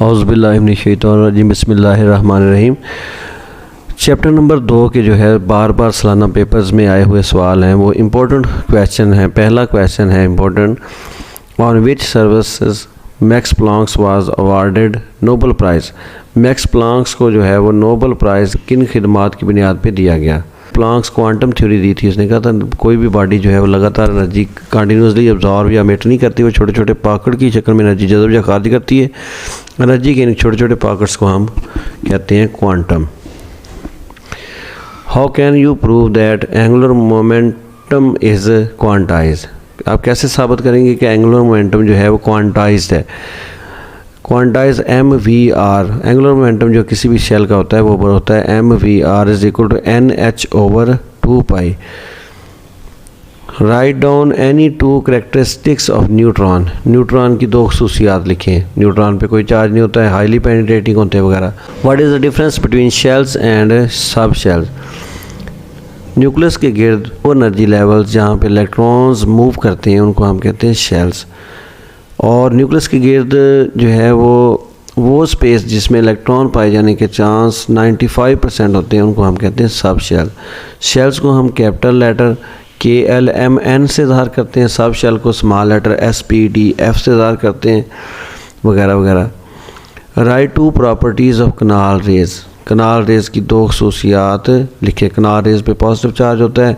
औज़ुबिल्लाहि मिनश्शैतानिर्रजीम बिस्मिल्लाहिर्रहमानिर्रहीम। Chapter number 2 के जो है बार बार सालाना पेपर्स में आए हुए सवाल हैं, वो इम्पोर्टेंट क्वेश्चन है। पहला क्वेश्चन है important, on which services Max Planck was awarded Nobel prize. Max Planck को जो है वो नोबल प्राइज़ किन खिदमात की बुनियाद पे दिया गया। प्लैंक क्वांटम थ्योरी दी थी। उसने कहा था कोई भी बॉडी जो है वो लगातार एनर्जी कंटिन्यूसली अब्जॉर्व या एमिट नहीं करती, वो छोटे छोटे पॉकेट की शक्ल में एनर्जी जज़ब या खारिज करती है। एनर्जी के इन छोटे छोटे पॉकेट्स को हम कहते हैं quantum. How can you prove that angular momentum is quantize. आप कैसे साबित करेंगे कि एंगुलर मोमेंटम जो है वो क्वांटाइज्ड है। क्वांटाइज MVR, एंगुलर मोमेंटम जो किसी भी शेल का होता है वो होता है MVR is equal to NH/2π। Write down any two characteristics of neutron. Neutron की दो खसूसियात लिखें। न्यूट्रॉन पे कोई चार्ज नहीं होता है, हाईली पेनिट्रेटिंग होते हैं वगैरह। What is the difference between shells and sub shells. Nucleus के गिर्द वो एनर्जी लेवल्स जहाँ पे इलेक्ट्रॉन्स मूव करते हैं उनको हम कहते हैं शेल्स, और न्यूक्लियस के गिर्द जो है वो स्पेस जिसमें इलेक्ट्रॉन पाए जाने के चांस 95% होते हैं उनको हम कहते हैं सब शेल। शेल्स को हम कैपिटल लेटर KLMN से ज़ाहिर करते हैं, सब शेल को स्मॉल लेटर SPDF से ज़ाहिर करते हैं वगैरह वगैरह। Write two properties of canal rays. Canal rays की दो खसूसियात लिखे। कनाल रेज पे पॉजिटिव चार्ज होता है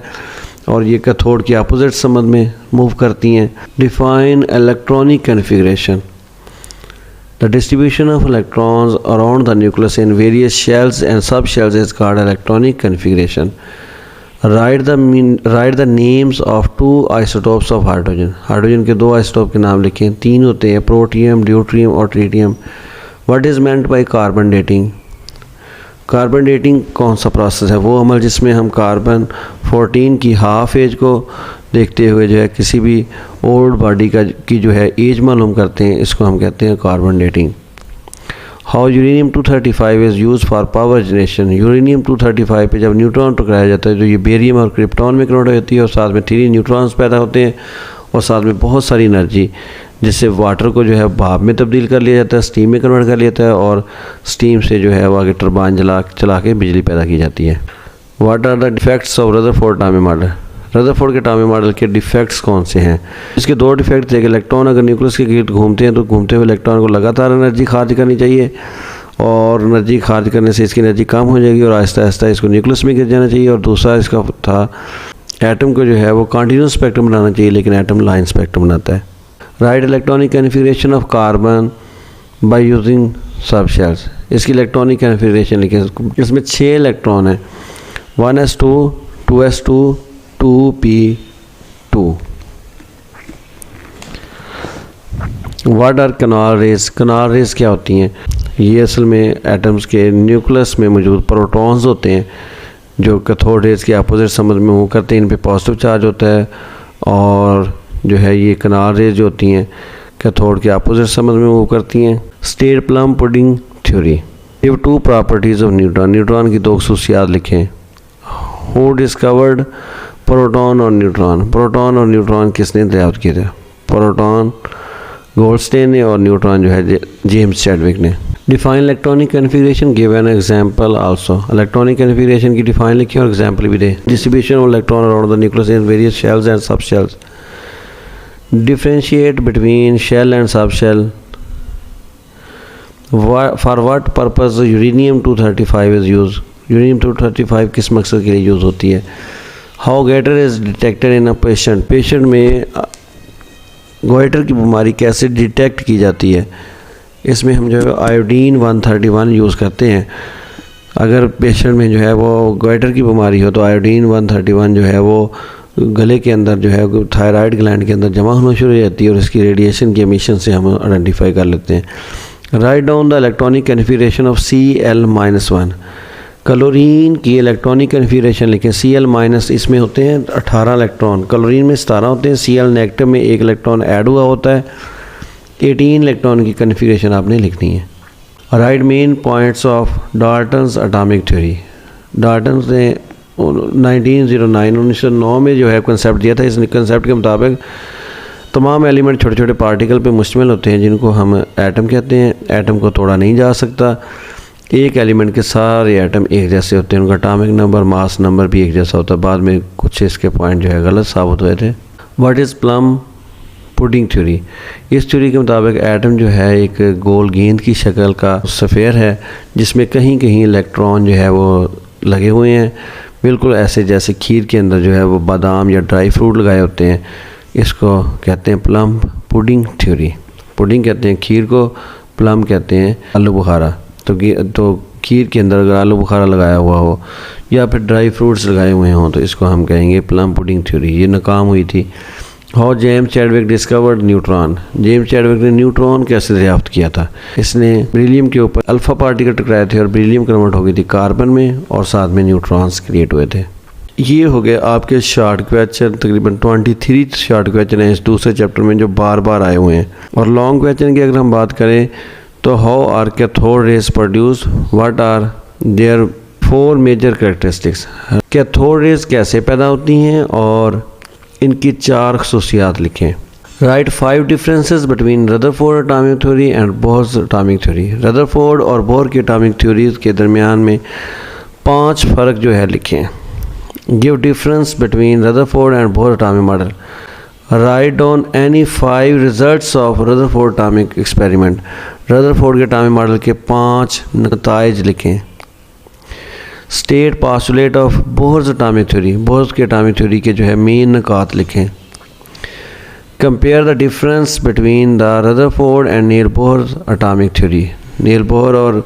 और ये कैथोड की अपोजिट समझ में मूव करती हैं। Define electronic configuration. The distribution of electrons around the nucleus in various shells and sub shells is called electronic configuration. Write the names of two isotopes of hydrogen. Hydrogen के दो isotope के नाम लिखें। तीन होते हैं, प्रोटियम, ड्यूट्रियम और tritium. What is meant by carbon dating. Carbon dating कौन सा प्रोसेस है। वो अमल जिसमें हम कार्बन 14 की हाफ एज को देखते हुए जो है किसी भी ओल्ड बॉडी की जो है एज मालूम करते हैं, इसको हम कहते हैं carbon dating. How uranium 235 is use for power generation. Uranium 235 पे जब न्यूट्रॉन टकराया जाता है तो ये बेरियम और क्रिप्टॉन में कन्वर्ट हो जाती है और साथ में 3 न्यूट्रॉन्स पैदा होते हैं और साथ में बहुत सारी एनर्जी, जिससे वाटर को जो है भाप में तब्दील कर लिया जाता है, स्टीम में कन्वर्ट कर लिया जाता है और स्टीम से जो है वो आगे टरबाइन चला के बिजली पैदा की जाती है। What are the defects of Rutherford atomic model. Rutherford के एटॉमिक मॉडल के डिफेक्ट्स कौन से हैं। इसके दो डिफेक्ट थे कि इलेक्ट्रॉन अगर न्यूक्लियस के गिर्द घूमते हैं तो घूमते हुए इलेक्ट्रॉन को लगातार एनर्जी खारिज करनी चाहिए और एनर्जी खारिज करने से इसकी एनर्जी कम हो जाएगी और आहिस्ता आहिस्ता इसको न्यूक्लियस में गिर जाना चाहिए। और दूसरा इसका था एटम को जो है वो कंटिन्यूस स्पेक्ट्रम बनाना चाहिए, लेकिन एटम लाइन स्पेक्ट्रम बनाता है। Write electronic configuration of carbon by using sub shells. इसकी इलेक्ट्रॉनिक कन्फिग्रेशन लिखें। इसमें 6 इलेक्ट्रॉन हैं, 1s2, 2s2, 2p2। What are canal rays. Canal rays क्या होती हैं। ये असल में एटम्स के न्यूक्लियस में मौजूद प्रोटॉन्स होते हैं जो कैथोड रेज के अपोजिट समझ में मूव करते हैं। इन पे पॉजिटिव चार्ज होता है और जो है ये कनाल रेज जो होती हैं कैथोड के अपोजिट समझ में मूव करती हैं। State plum pudding theory. Give two properties of neutron. Neutron की दो खसूसियात लिखें। हु डिस्कवर्ड प्रोटॉन और न्यूट्रॉन। प्रोटॉन और न्यूट्रॉन किसने दरियाफ्त किए थे। प्रोटॉन गोल्डस्टेन ने और न्यूट्रॉन जो है जेम्स चैडविक ने। Define electronic configuration, give an example also. Electronic configuration की डिफाइन लिखी और एग्जांपल भी दे। Distribution of electron around the nucleus in various shells and sub shells. Differentiate between shell and sub shell. For what purpose uranium 235 is use. Uranium 235 किस मकसद के लिए use होती है। How goitre is detected in a patient. Patient में goitre की बीमारी कैसे डिटेक्ट की जाती है। इसमें हम जो है आयोडीन 131 यूज़ करते हैं। अगर पेशेंट में जो है वो गॉइटर की बीमारी हो तो आयोडीन 131 जो है वो गले के अंदर जो है थायराइड ग्लैंड के अंदर जमा होना शुरू हो जाती है और इसकी रेडिएशन की एमिशन से हम आइडेंटिफाई कर लेते हैं। Write down the electronic configuration of Cl-1। Chlorine की इलेक्ट्रॉनिक कन्फिग्रेशन लिखें। Cl- इसमें होते हैं 18 इलेक्ट्रॉन, क्लोरीन में 17 होते हैं। Cl नेगेटिव में 1 इलेक्ट्रॉन ऐड हुआ होता है। 18 इलेक्ट्रॉन की कन्फिग्रेशन आपने लिखनी है। Right main points of Dalton's atomic theory. Dalton's ने 1909 में जो है कंसेप्ट दिया था। इस कंसेप्ट के मुताबिक तमाम एलिमेंट छोटे छोटे पार्टिकल पे मुश्तमिल होते हैं जिनको हम एटम कहते हैं। एटम को तोड़ा नहीं जा सकता। एक एलिमेंट के सारे एटम एक जैसे होते हैं, उनका एटॉमिक नंबर, मास नंबर भी एक जैसा होता है। बाद में कुछ इसके पॉइंट जो है गलत साबित हुए थे। What is plum pudding theory? इस थ्योरी के मुताबिक एटम जो है एक गोल गेंद की शक्ल का सफ़ेयर है जिसमें कहीं कहीं इलेक्ट्रॉन जो है वो लगे हुए हैं, बिल्कुल ऐसे जैसे खीर के अंदर जो है वो बादाम या ड्राई फ्रूट लगाए होते हैं। इसको कहते हैं प्लम पुडिंग थ्योरी। पुडिंग कहते हैं खीर को, प्लम कहते हैं आलू बुखारा। तो खीर के अंदर अगर आलू बुखारा लगाया हुआ हो या फिर ड्राई फ्रूट्स लगाए हुए हों तो इसको हम कहेंगे प्लम पुडिंग थ्योरी। ये नाकाम हुई थी। How James Chadwick discovered neutron? James Chadwick ने न्यूट्रॉन कैसे दरियाफ्त किया था? इसने बेरिलियम के ऊपर अल्फ़ा पार्टिकल टकराए थे और बेरिलियम कन्वर्ट हो गई थी कार्बन में और साथ में न्यूट्रॉन्स क्रिएट हुए थे। ये हो गए आपके शॉर्ट क्वेश्चन। तकरीबन 23 शॉर्ट क्वेश्चन हैं इस दूसरे चैप्टर में जो बार बार आए हुए हैं। और लॉन्ग क्वेश्चन की अगर हम बात करें तो how are cathode rays produce? What are there 4 major characteristics? Cathode rays कैसे पैदा होती हैं और इनकी 4 खसूसियात लिखें। Write 5 differences between Rutherford atomic theory and Bohr's atomic theory. Rutherford और बोहर की एटॉमिक थ्योरीज के दरमियान में 5 फ़र्क जो है लिखें। Give difference between Rutherford and Bohr atomic model. Write down any 5 results of Rutherford atomic experiment. Rutherford के एटॉमिक मॉडल के 5 नताइज लिखें। State postulate of Bohr's atomic theory. Bohr's की एटॉमिक थ्योरी के जो है मेन निकात लिखें। Compare the difference between the Rutherford and Neil Bohr atomic theory. Neil Bohr और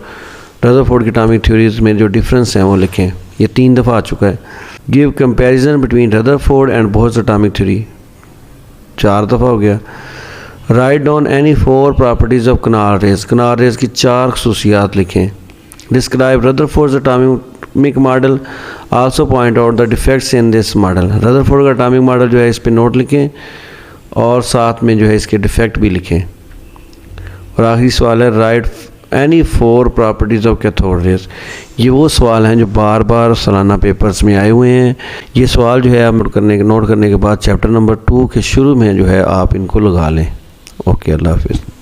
रदरफोर्ड की एटॉमिक थ्योरीज में जो डिफरेंस हैं वो लिखें। ये 3 दफ़ा आ चुका है। Give comparison between Rutherford and Bohr's atomic theory 4 दफ़ा हो गया। Write down any 4 properties of canal rays. Canal rays की 4 खसूसियात लिखें। Describe Rutherford's atomic model, also point out the defects in this model. Rutherford का एटॉमिक मॉडल जो है इस पे नोट लिखें और साथ में जो है इसके डिफेक्ट भी लिखें। और आखिरी सवाल है right any 4 properties of cathode rays. ये वो सवाल हैं जो बार बार सालाना पेपर्स में आए हुए हैं। ये सवाल जो है आप नोट करने के बाद चैप्टर नंबर 2 के शुरू में जो है आप इनको लगा लें। ओके, अल्लाह हाफिज़।